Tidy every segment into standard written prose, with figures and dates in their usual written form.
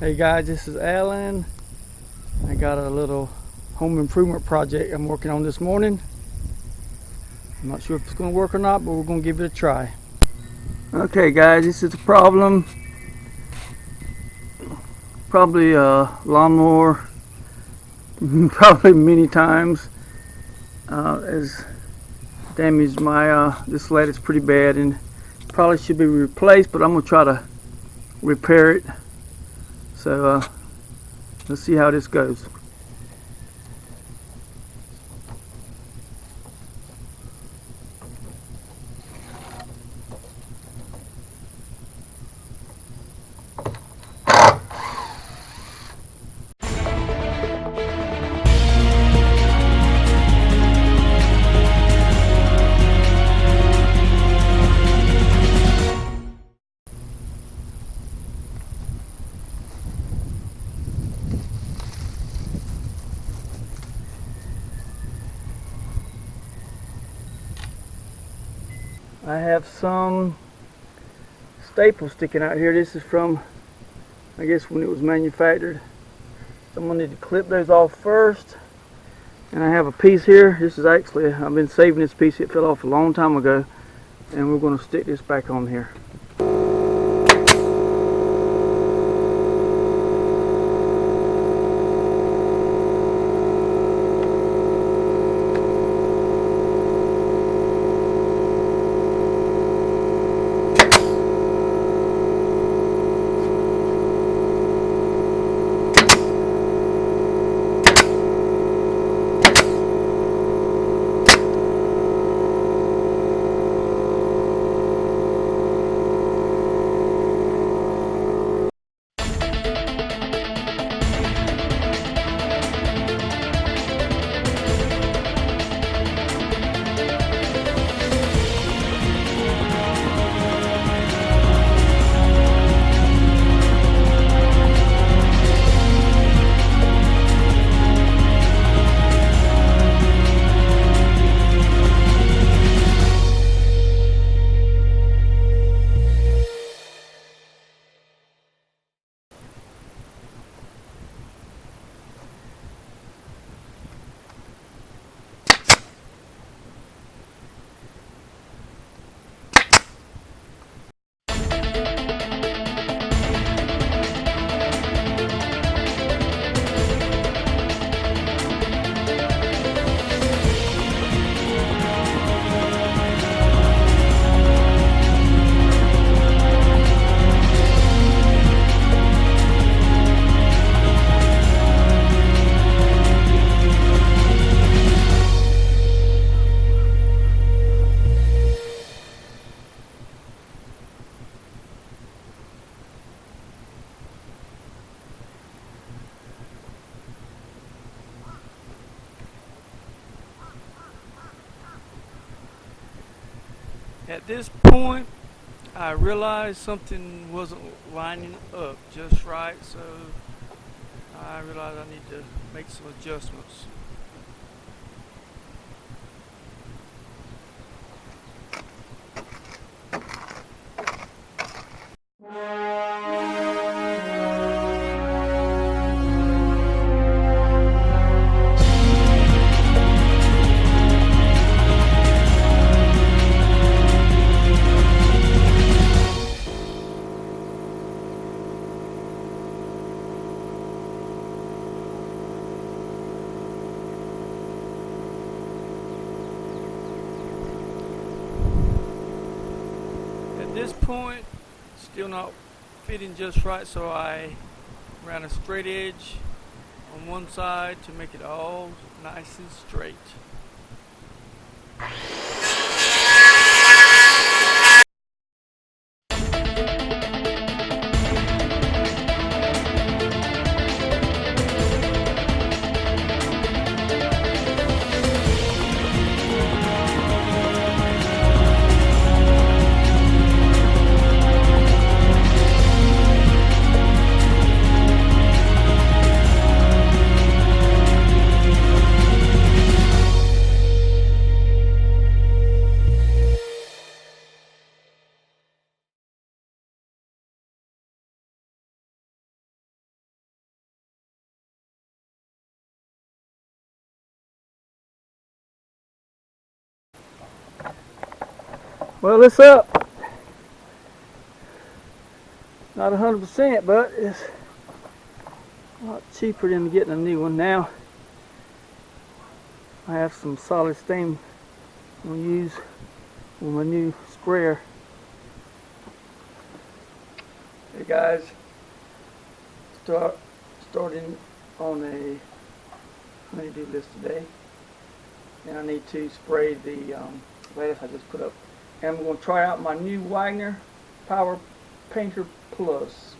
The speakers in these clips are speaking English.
Hey guys, this is Alan. I got a little home improvement project I'm working on this morning. I'm not sure if it's going to work or not, but we're going to give it a try. Okay guys, this is the problem. Probably a lawnmower, probably many times, has damaged my this lattice pretty bad, and probably should be replaced, but I'm going to try to repair it. So let's see how this goes. I have some staples sticking out here. This is from, I guess, when it was manufactured. So I'm going to need to clip those off first. And I have a piece here. This is actually, I've been saving this piece. It fell off a long time ago. And we're going to stick this back on here. At this point, I realized something wasn't lining up just right, so I realized I need to make some adjustments. At this point, still not fitting just right, so I ran a straight edge on one side to make it all nice and straight. Well, it's up. Not 100%, but it's a lot cheaper than getting a new one. Now I have some solid steam I'm going to use with my new sprayer. Hey guys, starting on a honeydew list today, and I need to spray the lattice I just put up. And I'm going to try out my new Wagner Power Painter Plus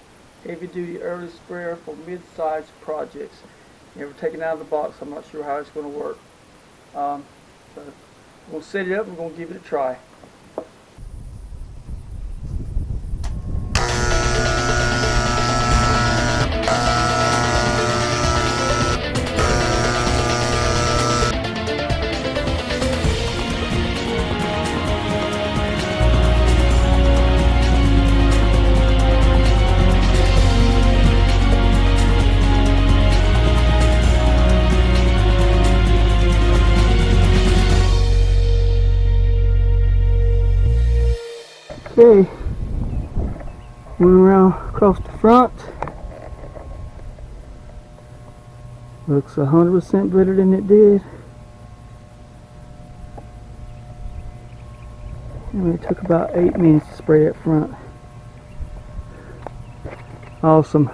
heavy duty airless sprayer for mid-sized projects. Never taken it out of the box, I'm not sure how it's going to work. So I'm going to set it up and we're going to give it a try. Okay, went around across the front. Looks 100% better than it did. And it took about 8 minutes to spray that front. Awesome.